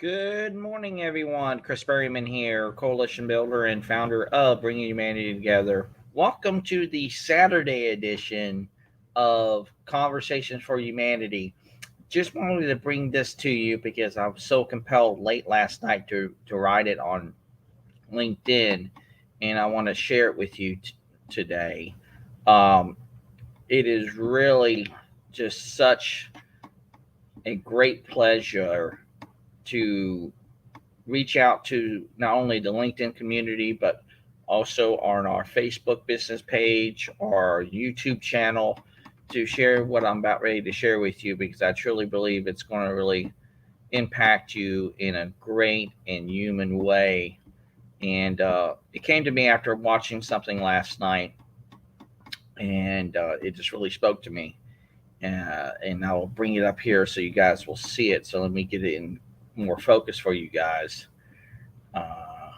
Good morning, everyone. Chris Berryman here, coalition builder and founder of Bringing Humanity Together. Welcome to the Saturday edition of Conversations for Humanity. Just wanted to bring this to you because I was so compelled late last night to write it on LinkedIn, and I want to share it with you today. Um, it is really just such a great pleasure to reach out to not only the LinkedIn community, but also on our Facebook business page, our YouTube channel, to share what I'm about ready to share with you because I truly believe it's going to really impact you in a great and human way. And it came to me after watching something last night, and it just really spoke to me. And I'll bring it up here so you guys will see it. So let me get it in more focus for you guys. Uh,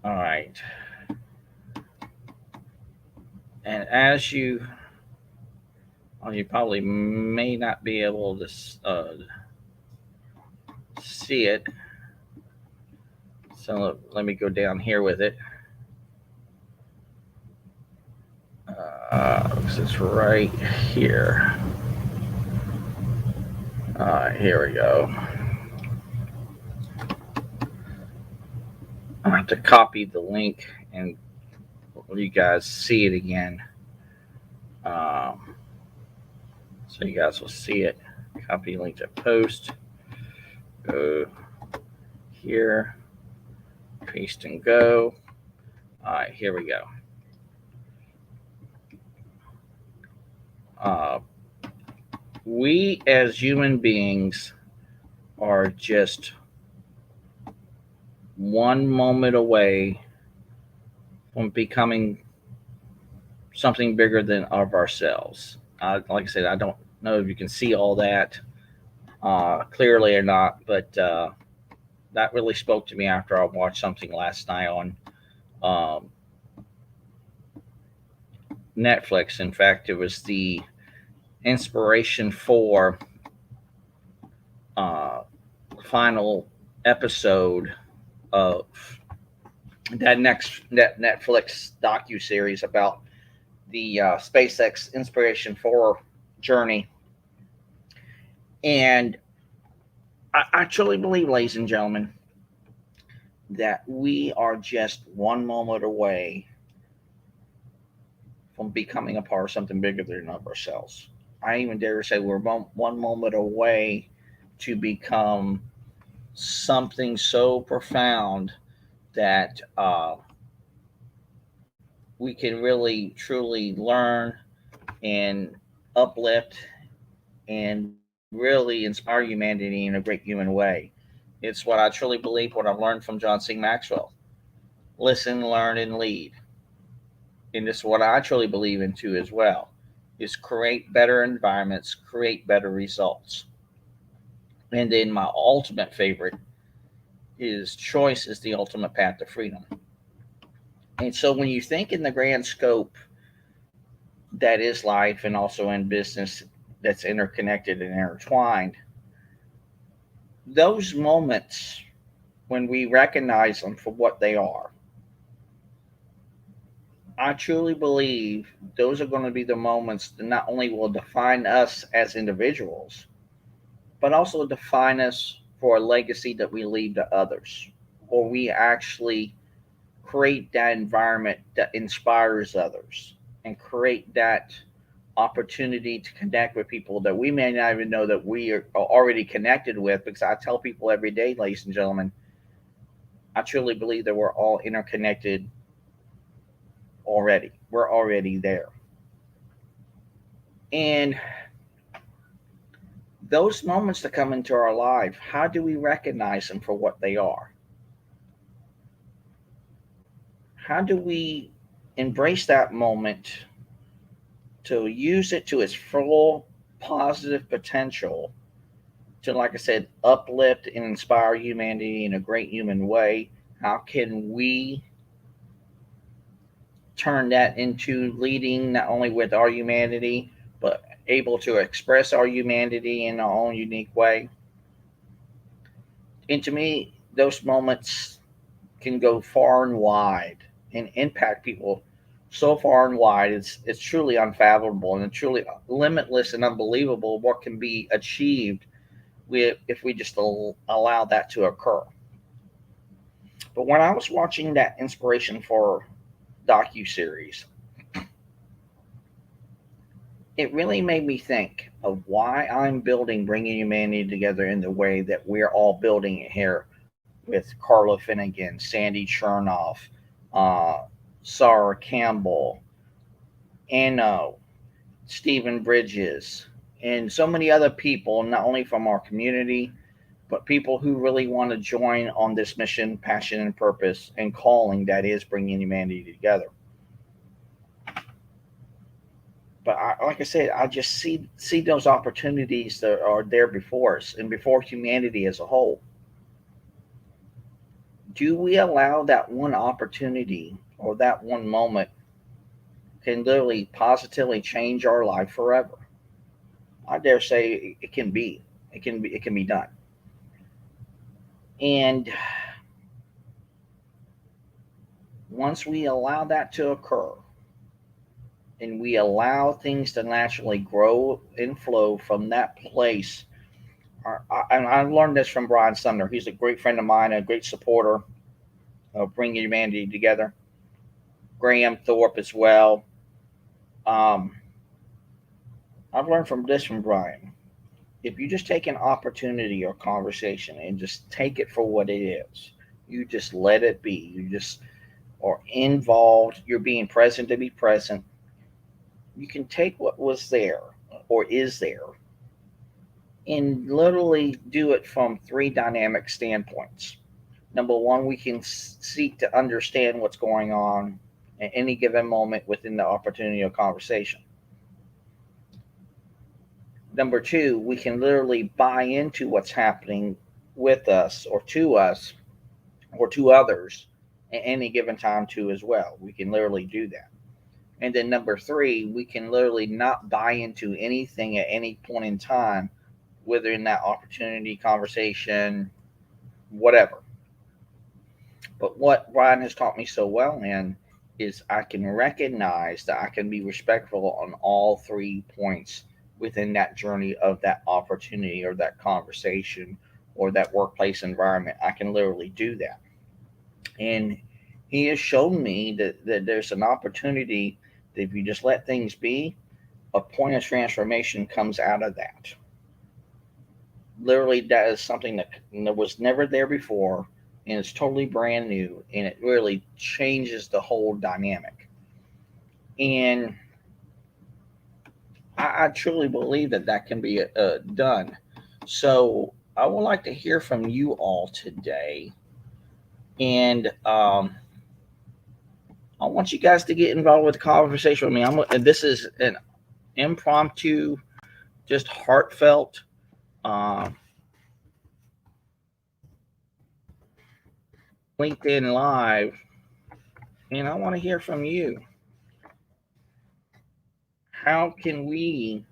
all right. And as you probably may not be able to see it. So let me go down here with it. It's right here. Here we go. I have to copy the link and you guys see it again. So you guys will see it. Copy link to post. Go here. Paste and go. All right, here we go. Uh, we as human beings are just one moment away from becoming something bigger than of ourselves. Like I said, I don't know if you can see all that clearly or not, but that really spoke to me after I watched something last night on um, Netflix. In fact, it was the inspiration for uh, final episode of that Netflix docu series about the SpaceX Inspiration 4 journey. And I truly believe, ladies and gentlemen, that we are just one moment away from becoming a part of something bigger than of ourselves. I even dare to say we're one moment away to become something so profound that we can really, truly learn and uplift and really inspire humanity in a great human way. It's what I truly believe, what I've learned from John C. Maxwell. Listen, learn, and lead. And this is what I truly believe in too as well, is create better environments, create better results. And then my ultimate favorite is choice is the ultimate path to freedom. And so when you think in the grand scope that is life and also in business that's interconnected and intertwined, those moments when we recognize them for what they are, I truly believe those are going to be the moments that not only will define us as individuals, but also define us for a legacy that we leave to others, or we actually create that environment that inspires others and create that opportunity to connect with people that we may not even know that we are already connected with. Because I tell people every day, ladies and gentlemen, I truly believe that we're all interconnected already. We're already there. And those moments that come into our life, how do we recognize them for what they are? How do we embrace that moment to use it to its full positive potential to, like I said, uplift and inspire humanity in a great human way? How can we turn that into leading not only with our humanity, but able to express our humanity in our own unique way. And to me, those moments can go far and wide and impact people so far and wide. It's truly unfathomable and truly limitless and unbelievable what can be achieved if we just allow that to occur. But when I was watching that Inspiration for docu series, it really made me think of why I'm building Bringing Humanity Together in the way that we're all building it here with Carla Finnegan, Sandy Chernoff, uh, Sarah Campbell, Anno, Stephen Bridges, and so many other people, not only from our community, but people who really want to join on this mission, passion, and purpose and calling that is bringing humanity together. But like I said, I just see those opportunities that are there before us and before humanity as a whole. Do we allow that one opportunity or that one moment can literally positively change our life forever? I dare say it can be. It can be done. And once we allow that to occur and we allow things to naturally grow and flow from that place, and I learned this from Brian Sumner. He's a great friend of mine, a great supporter of bringing humanity together. Graham Thorpe as well. Um, I've learned from this from Brian. If you just take an opportunity or conversation and just take it for what it is, you just let it be. You just are involved. You're being present to be present. You can take what was there or is there and literally do it from three dynamic standpoints. Number one, we can seek to understand what's going on at any given moment within the opportunity or conversation. Number two, we can literally buy into what's happening with us or to others at any given time too as well. We can literally do that. And then number three, we can literally not buy into anything at any point in time, whether in that opportunity, conversation, whatever. But what Brian has taught me so well in is I can recognize that I can be respectful on all 3 points within that journey of that opportunity or that conversation or that workplace environment. I can literally do that. And he has shown me that there's an opportunity that if you just let things be, a point of transformation comes out of that. Literally, that is something that was never there before and it's totally brand new and it really changes the whole dynamic. And I truly believe that that can be done. So I would like to hear from you all today. And I want you guys to get involved with the conversation with me. And this is an impromptu, just heartfelt uh, LinkedIn Live. And I want to hear from you. How can we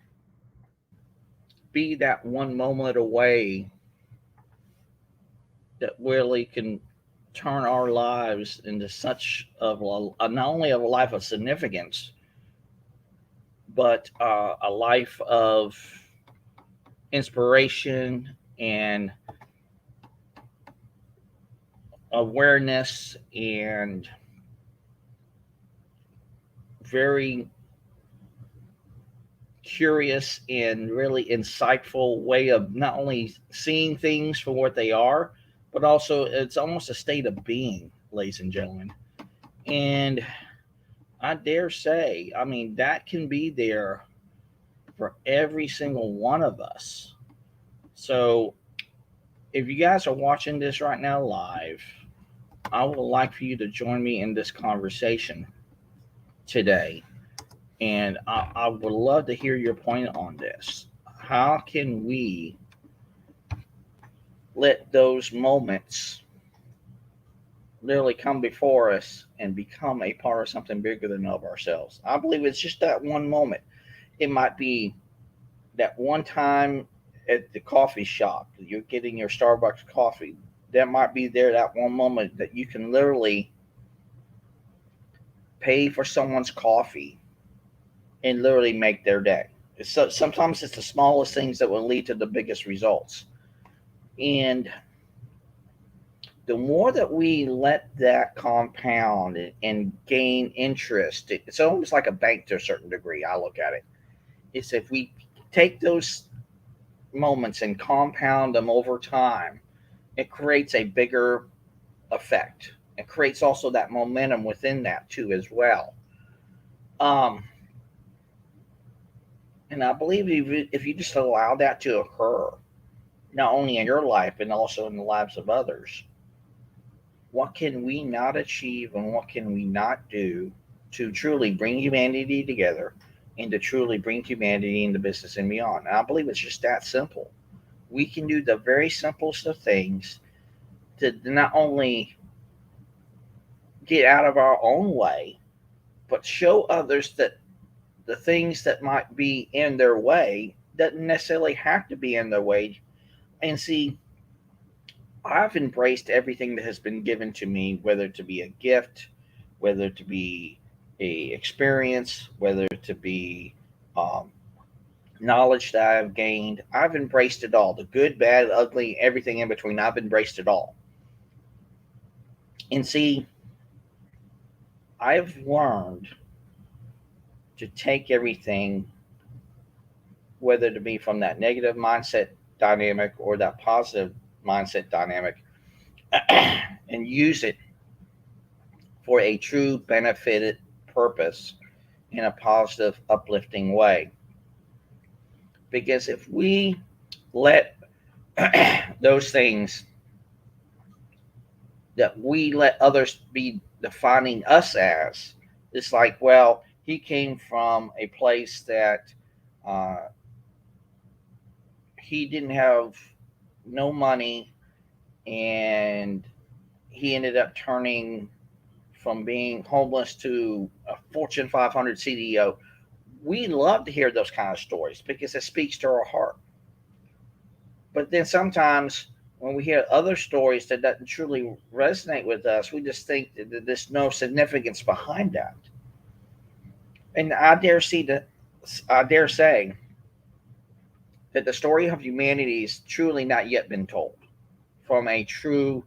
be that one moment away that really can turn our lives into such of not only of a life of significance, but a life of inspiration and awareness and very curious and really insightful way of not only seeing things for what they are, but also it's almost a state of being, ladies and gentlemen. And I dare say, I mean, that can be there for every single one of us. So if you guys are watching this right now live, I would like for you to join me in this conversation today. And I would love to hear your point on this. How can we let those moments literally come before us and become a part of something bigger than of ourselves? I believe it's just that one moment. It might be that one time at the coffee shop, you're getting your Starbucks coffee. That might be there that one moment that you can literally pay for someone's coffee and literally make their day. So sometimes it's the smallest things that will lead to the biggest results. And the more that we let that compound and gain interest, it's almost like a bank to a certain degree. I look at it. It's if we take those moments and compound them over time, it creates a bigger effect. It creates also that momentum within that too as well. Um, and I believe if you just allow that to occur, not only in your life and also in the lives of others, what can we not achieve and what can we not do to truly bring humanity together and to truly bring humanity into business and beyond? And I believe it's just that simple. We can do the very simplest of things to not only get out of our own way, but show others that the things that might be in their way doesn't necessarily have to be in their way. And see, I've embraced everything that has been given to me, whether to be a gift, whether to be a experience, whether to be um, knowledge that I've gained. I've embraced it all, the good, bad, ugly, everything in between. I've embraced it all. And see, I've learned to take everything, whether to be from that negative mindset dynamic or that positive mindset dynamic, and use it for a true benefited purpose in a positive, uplifting way. Because if we let those things that we let others be defining us as, it's like, well, he came from a place that uh, he didn't have no money and he ended up turning from being homeless to a Fortune 500 CEO. We love to hear those kind of stories because it speaks to our heart. But then sometimes when we hear other stories that doesn't truly resonate with us, we just think that there's no significance behind that. And I dare say that the story of humanity is truly not yet been told from a true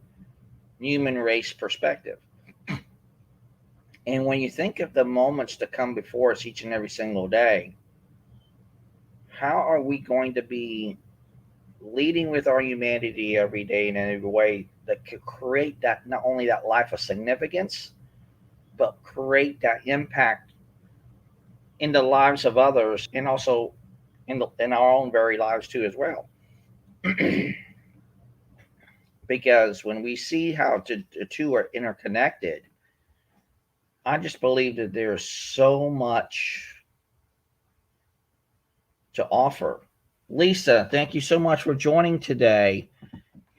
human race perspective. And when you think of the moments that come before us each and every single day, how are we going to be leading with our humanity every day in a way that could create that not only that life of significance, but create that impact in the lives of others and also in our own very lives too as well. Because when we see how the two are interconnected, I just believe that there's so much to offer. Lisa, thank you so much for joining today.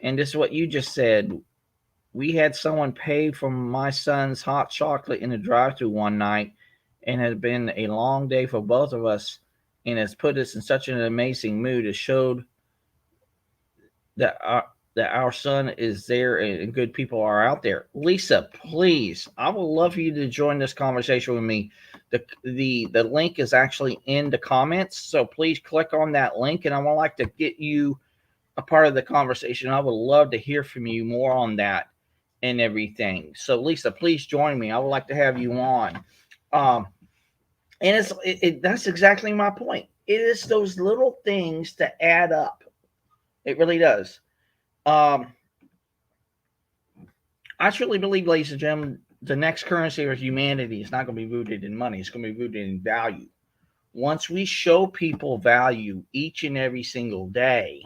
And this is what you just said. We had someone pay for my son's hot chocolate in the drive-thru one night, and it had been a long day for both of us, and has put us in such an amazing mood. It showed that our son is there and good people are out there. Lisa, please, I would love for you to join this conversation with me. The link is actually in the comments, so please click on that link, and I would like to get you a part of the conversation. I would love to hear from you more on that and everything. So Lisa, please join me. I would like to have you on. Um, and that's exactly my point. It is those little things that add up. It really does. Um, I truly believe, ladies and gentlemen, the next currency of humanity is not going to be rooted in money. It's going to be rooted in value. Once we show people value each and every single day,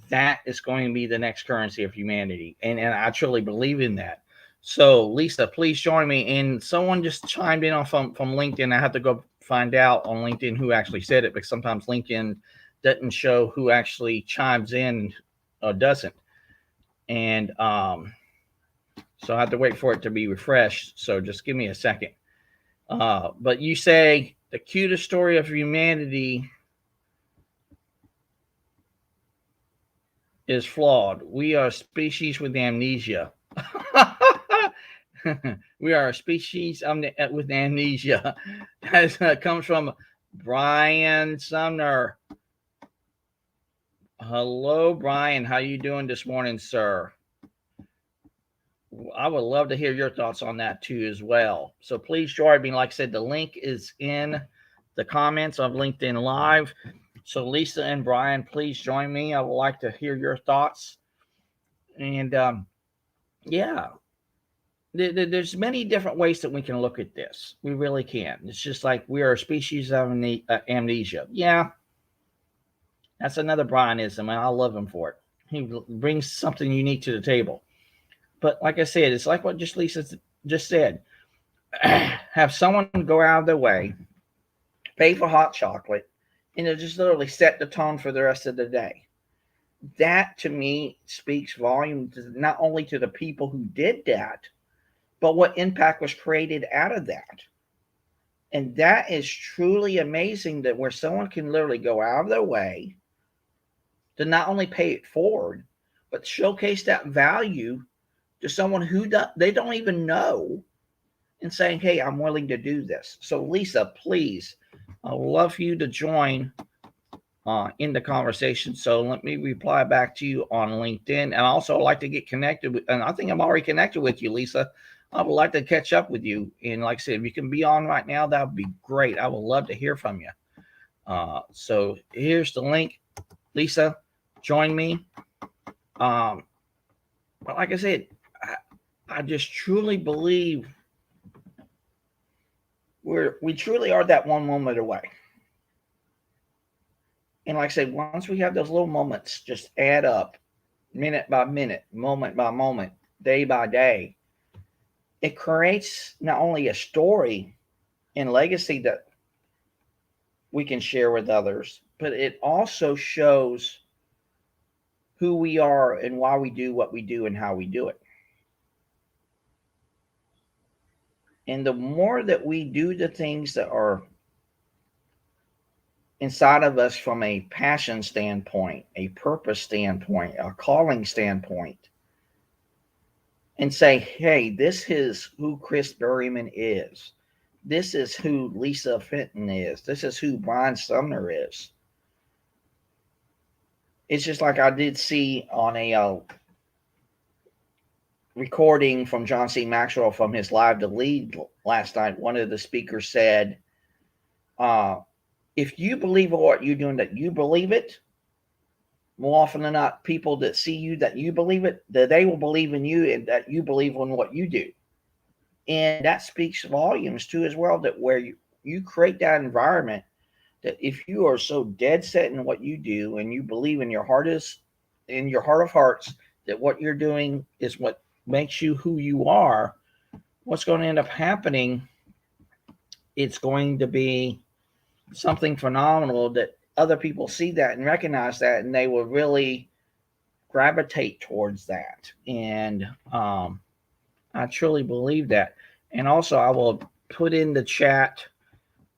that is going to be the next currency of humanity. And I truly believe in that. So, Lisa, please join me. And someone just chimed in from LinkedIn. I have to go find out on LinkedIn who actually said it because sometimes LinkedIn doesn't show who actually chimes in or doesn't. And so I have to wait for it to be refreshed. So just give me a second. But you say the cutest story of humanity is flawed. We are a species with amnesia. We are a species with amnesia. That comes from Brian Sumner. Hello, Brian. How you doing this morning, sir? I would love to hear your thoughts on that too as well. So please join me. Like I said, the link is in the comments of LinkedIn Live. So Lisa and Brian, please join me. I would like to hear your thoughts. And yeah, there's many different ways that we can look at this. We really can. It's just like we are a species of amnesia. Yeah, that's another Brianism, and I love him for it. He brings something unique to the table. But like I said, it's like what just Lisa just said. Have someone go out of their way, pay for hot chocolate, and it just literally set the tone for the rest of the day. That to me speaks volumes not only to the people who did that, but what impact was created out of that. And that is truly amazing, that where someone can literally go out of their way to not only pay it forward, but showcase that value to someone who they don't even know, and saying, hey, I'm willing to do this. So Lisa, please, I would love for you to join in the conversation. So let me reply back to you on LinkedIn. And I also like to get connected with, and I think I'm already connected with you, Lisa. I would like to catch up with you. And like I said, if you can be on right now, that would be great. I would love to hear from you. So here's the link. Lisa, join me. But like I said, I just truly believe we truly are that one moment away. And like I said, once we have those little moments just add up, minute by minute, moment by moment, day by day, it creates not only a story and legacy that we can share with others, but it also shows who we are and why we do what we do and how we do it. And the more that we do the things that are inside of us from a passion standpoint, a purpose standpoint, a calling standpoint, and say, hey, this is who Chris Berryman is. This is who Lisa Fenton is. This is who Brian Sumner is. It's just like I did see on a recording from John C. Maxwell from his Live to Lead last night. One of the speakers said, if you believe what you're doing, that you believe it, more often than not, people that see you, that you believe it, that they will believe in you and that you believe in what you do. And that speaks volumes too as well, that where you create that environment, that if you are so dead set in what you do and you believe in your heart of hearts, that what you're doing is what makes you who you are, what's going to end up happening, it's going to be something phenomenal, that other people see that and recognize that, and they will really gravitate towards that. And I truly believe that. And also, I will put in the chat,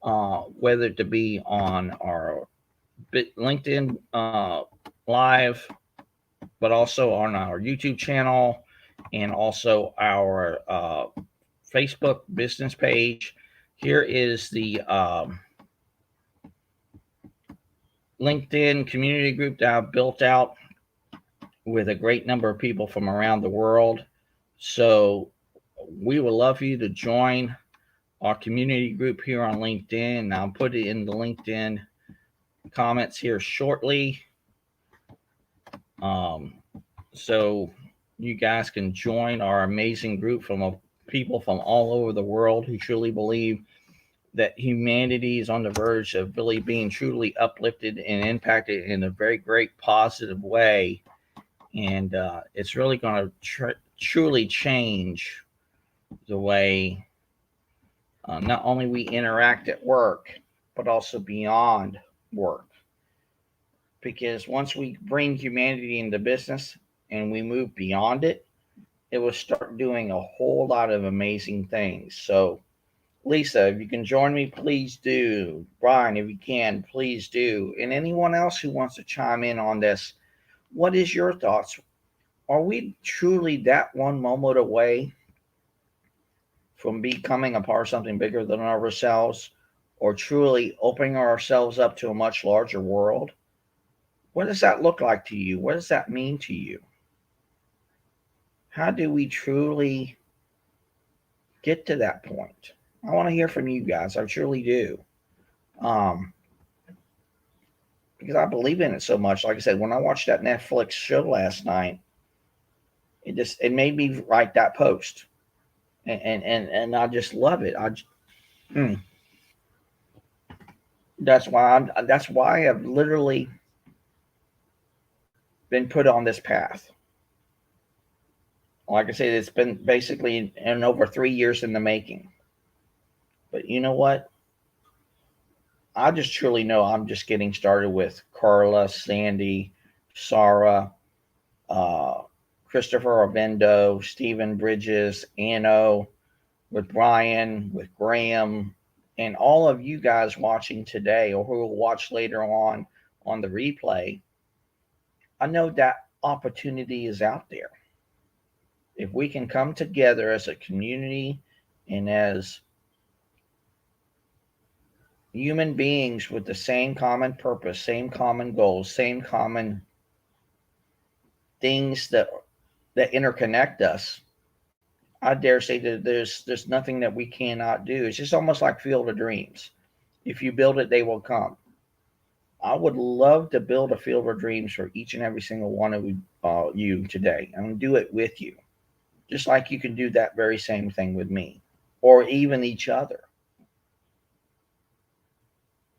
whether to be on our LinkedIn Live, but also on our YouTube channel, and also our Facebook business page. Here is the LinkedIn community group that I've built out with a great number of people from around the world. So we would love for you to join our community group here on LinkedIn. I'll put it in the LinkedIn comments here shortly. So you guys can join our amazing group from people from all over the world who truly believe that humanity is on the verge of really being truly uplifted and impacted in a very great positive way. And it's really going to truly change the way not only we interact at work, but also beyond work. Because once we bring humanity into business and we move beyond it, it will start doing a whole lot of amazing things. So Lisa, if you can join me, please do. Brian, if you can, please do. And anyone else who wants to chime in on this, What is your thoughts? Are we truly that one moment away from becoming a part of something bigger than ourselves, or truly opening ourselves up to a much larger world? What does that look like to you? What does that mean to you? How do we truly get to that point? I want to hear from you guys. I truly do. Um, because I believe in it so much. Like I said, when I watched that Netflix show last night, it made me write that post, and I just love it. Mm, that's why I've literally been put on this path. Like I said, it's been basically in over 3 years in the making. But you know what? I just truly know I'm just getting started with Carla, Sandy, Sarah, uh, Christopher Avendo, Stephen Bridges, Anno, with Brian, with Graham, and all of you guys watching today or who will watch later on the replay. I know that opportunity is out there. If we can come together as a community and as human beings with the same common purpose, same common goals, same common things that interconnect us, I dare say that there's nothing that we cannot do. It's just almost like Field of Dreams. If you build it, they will come. I would love to build a Field of Dreams for each and every single one of you today. I'm going to do it with you, just like you can do that very same thing with me, or even each other.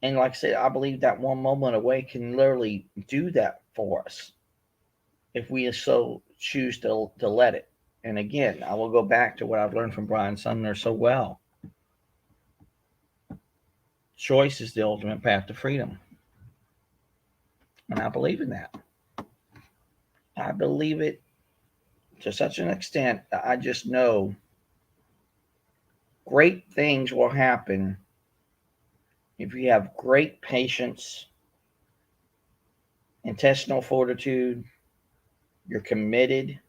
And like I said, I believe that one moment away can literally do that for us if we so choose to let it. And again, I will go back to what I've learned from Brian Sumner so well. Choice is the ultimate path to freedom. And I believe in that. I believe it to such an extent that I just know great things will happen if you have great patience, intestinal fortitude, you're committed,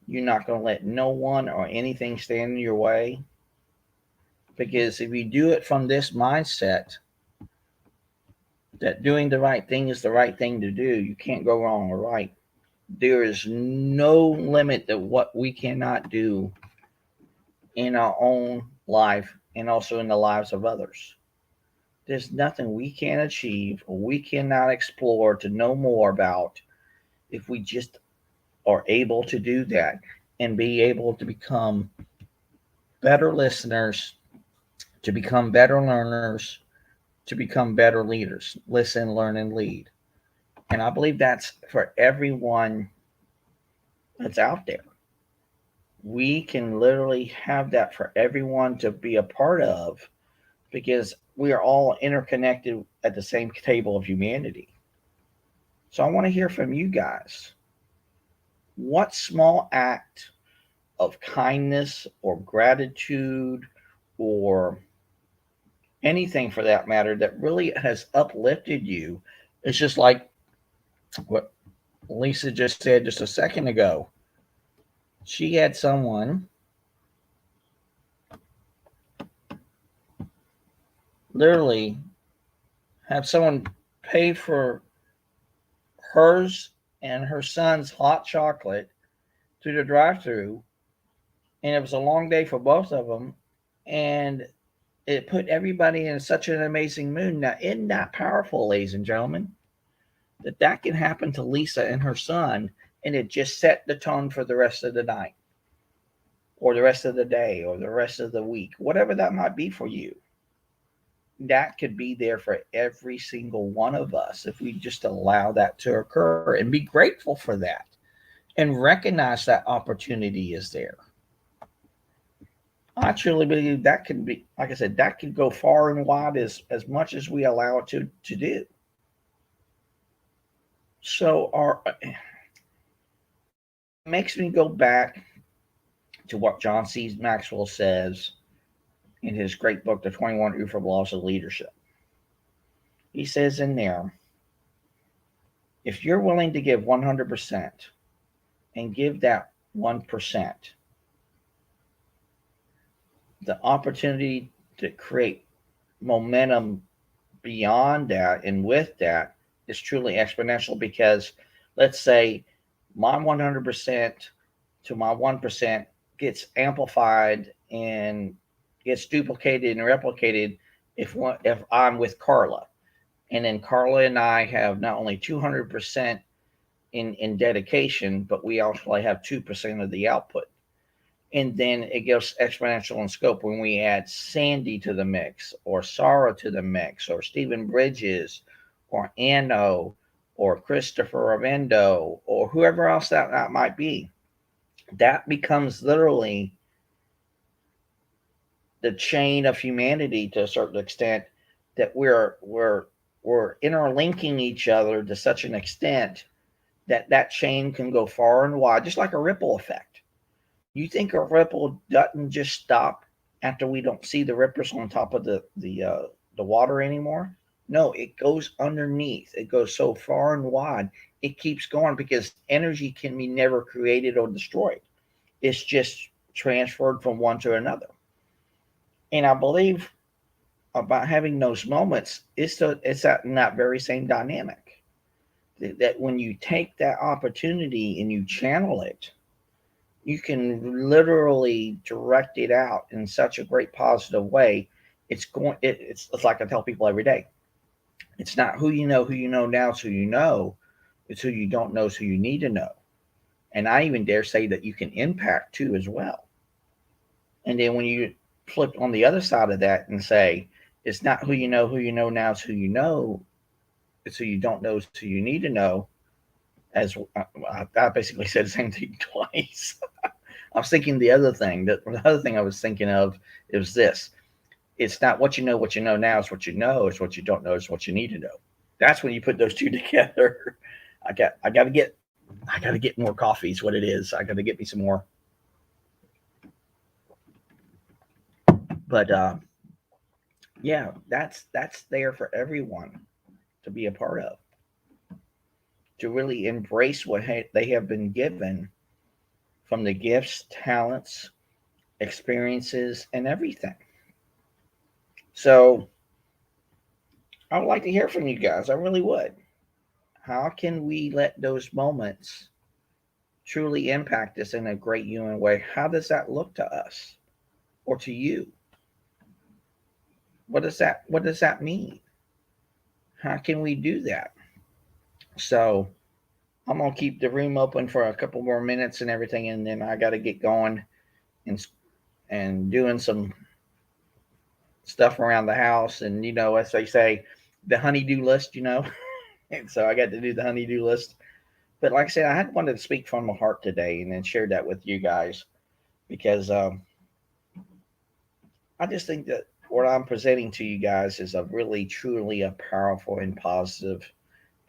you're not going to let no one or anything stand in your way. Because if you do it from this mindset that doing the right thing is the right thing to do, you can't go wrong or right. There is no limit to what we cannot do in our own life and also in the lives of others. There's nothing we can achieve or we cannot explore to know more about if we just are able to do that and be able to become better listeners, to become better learners, to become better leaders. Listen, learn, and lead. And I believe that's for everyone that's out there. We can literally have that for everyone to be a part of because we are all interconnected at the same table of humanity. So I want to hear from you guys. What small act of kindness or gratitude or anything for that matter that really has uplifted you? It's just like what Lisa just said just a second ago. She had someone literally have someone pay for hers and her son's hot chocolate through the drive-through, and it was a long day for both of them, and it put everybody in such an amazing mood. Now, isn't that powerful, ladies and gentlemen? That can happen to Lisa and her son, and it just set the tone for the rest of the night, or the rest of the day, or the rest of the week, whatever that might be for you. That could be there for every single one of us if we just allow that to occur and be grateful for that and recognize that opportunity is there. I truly believe that can be, like I said, that can go far and wide as much as we allow it to do. So it makes me go back to what John C. Maxwell says in his great book, The 21 Irrefutable Laws of Leadership. He says in there, If you're willing to give 100% and give that 1%, the opportunity to create momentum beyond that and with that is truly exponential, because let's say my 100% to my 1% gets amplified and gets duplicated and replicated if I'm with Carla, and then Carla and I have not only 200% in dedication, but we also have 2% of the output. And then it goes exponential in scope when we add Sandy to the mix, or Sarah to the mix, or Stephen Bridges, or Anno, or Christopher Avendo, or whoever else that might be. That becomes literally the chain of humanity to a certain extent, that we're interlinking each other to such an extent that that chain can go far and wide, just like a ripple effect. You think a ripple doesn't just stop after we don't see the ripples on top of the water anymore? No, it goes underneath. It goes so far and wide. It keeps going because energy can be never created or destroyed. It's just transferred from one to another. And I believe about having those moments, it's that in that very same dynamic. That when you take that opportunity and you channel it, you can literally direct it out in such a great positive way. It's like I tell people every day. It's not who you know now, it's who you know. It's who you don't know, it's who you need to know. And I even dare say that you can impact too as well. And then when you flip on the other side of that and say, it's not who you know now, it's who you know, it's who you don't know, it's who you need to know. As I basically said the same thing twice. I was thinking the other thing. The other thing I was thinking of is this: it's not what you know now. It's what you know. It's what you don't know. It's what you need to know. That's when you put those two together. I got to get more coffee. Is what it is. I got to get me some more. But yeah, that's there for everyone to be a part of, to really embrace what they have been given from the gifts, talents, experiences, and everything. So I would like to hear from you guys. I really would. How can we let those moments truly impact us in a great human way? How does that look to us or to you? What does that mean? How can we do that? So I'm gonna keep the room open for a couple more minutes and everything, and then I got to get going and doing some stuff around the house, and as they say, the honeydew list, and so I got to do the honeydew list. But like I said, I had wanted to speak from my heart today and then share that with you guys, because I just think that what I'm presenting to you guys is a really truly a powerful and positive,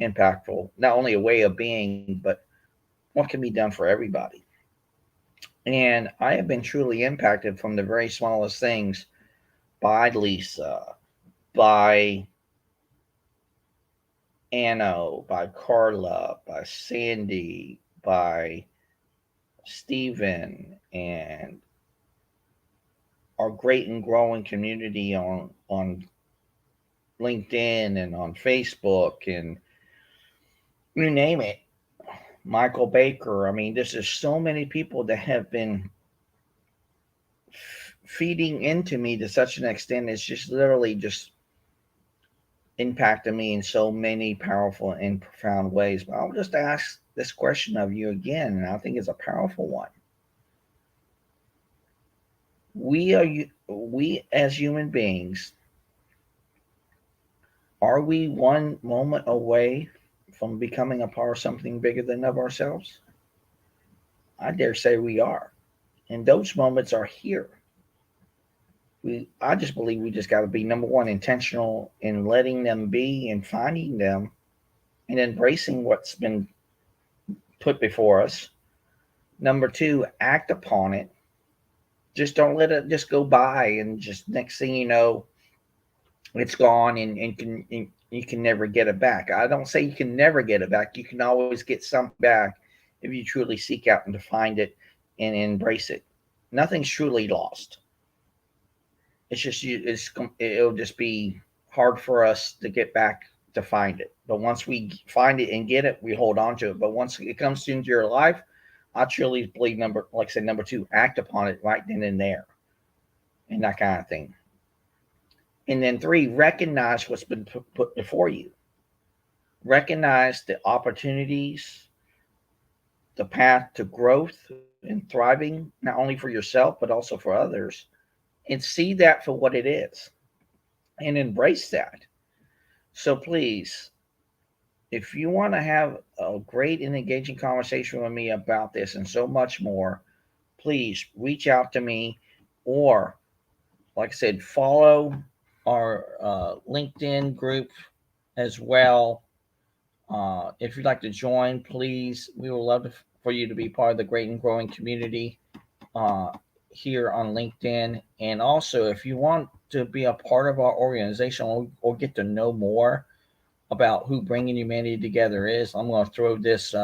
impactful, not only a way of being, but what can be done for everybody. And I have been truly impacted from the very smallest things by Lisa, by Anno, by Carla, by Sandy, by Stephen, and our great and growing community on LinkedIn and on Facebook, and you name it. Michael Baker. I mean, there's just so many people that have been feeding into me to such an extent. It's just literally just impacted me in so many powerful and profound ways. But I'll just ask this question of you again, and I think it's a powerful one. We as human beings, are we one moment away from becoming a part of something bigger than of ourselves? I dare say we are. And those moments are here. I just believe we just got to be, number one, intentional in letting them be and finding them and embracing what's been put before us. Number two, act upon it. Just don't let it just go by, and just next thing you know, It's gone, and you can never get it back. I don't say you can never get it back. You can always get something back if you truly seek out and to find it and embrace it. Nothing's truly lost. It's just it'll just be hard for us to get back to find it. But once we find it and get it, we hold on to it. But once it comes into your life, I truly believe like I said, number two, act upon it right then and there, and that kind of thing. And then three, recognize what's been put before you. Recognize the opportunities, the path to growth and thriving, not only for yourself but also for others, and see that for what it is, and embrace that. So please, if you want to have a great and engaging conversation with me about this and so much more, please reach out to me, or like I said, follow our LinkedIn group as well. If you'd like to join, please, we would love for you to be part of the great and growing community uh, here on LinkedIn. And also, if you want to be a part of our organization or get to know more about who Bringing Humanity Together is, I'm going to throw this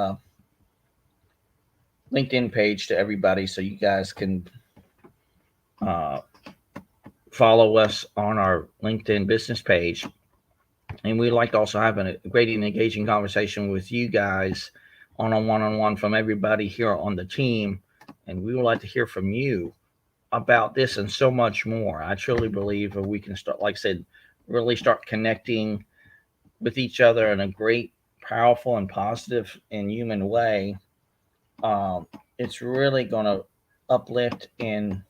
LinkedIn page to everybody so you guys can uh, follow us on our LinkedIn business page. And we'd like to also have a great and engaging conversation with you guys on a one-on-one from everybody here on the team. And we would like to hear from you about this and so much more. I truly believe we can start, like I said, really start connecting with each other in a great, powerful, and positive and human way. It's really going to uplift and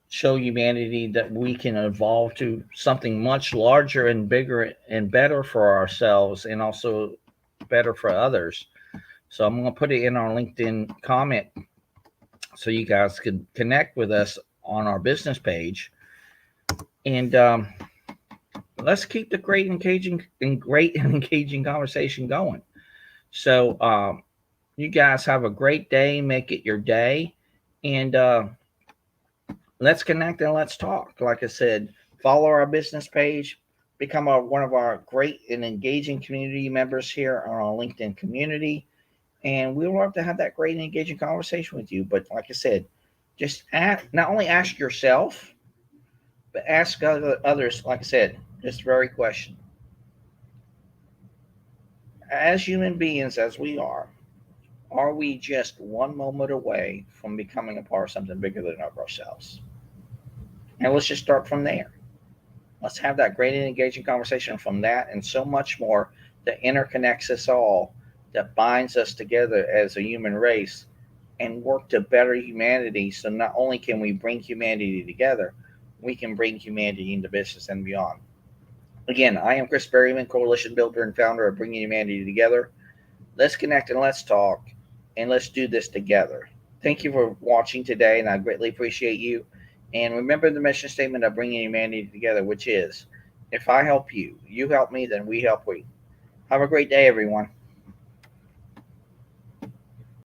show humanity that we can evolve to something much larger and bigger and better for ourselves, and also better for others. So I'm going to put it in our LinkedIn comment so you guys can connect with us on our business page. And let's keep the great and engaging conversation going. So you guys have a great day. Make it your day, and let's connect and let's talk. Like I said, follow our business page, become one of our great and engaging community members here on our LinkedIn community, and we would love to have that great and engaging conversation with you. But like I said, just not only ask yourself, but ask others. Like I said, this very question: as human beings, as we are we just one moment away from becoming a part of something bigger than ourselves? And let's just start from there. Let's have that great and engaging conversation from that and so much more that interconnects us all, that binds us together as a human race, and work to better humanity. So not only can we bring humanity together, we can bring humanity into business and beyond. Again, I am Chris Berryman, coalition builder and founder of Bringing Humanity Together. Let's connect and let's talk, and let's do this together. Thank you for watching today, and I greatly appreciate you. And remember the mission statement of Bringing Humanity Together, which is, if I help you, you help me, then we help we. Have a great day, everyone.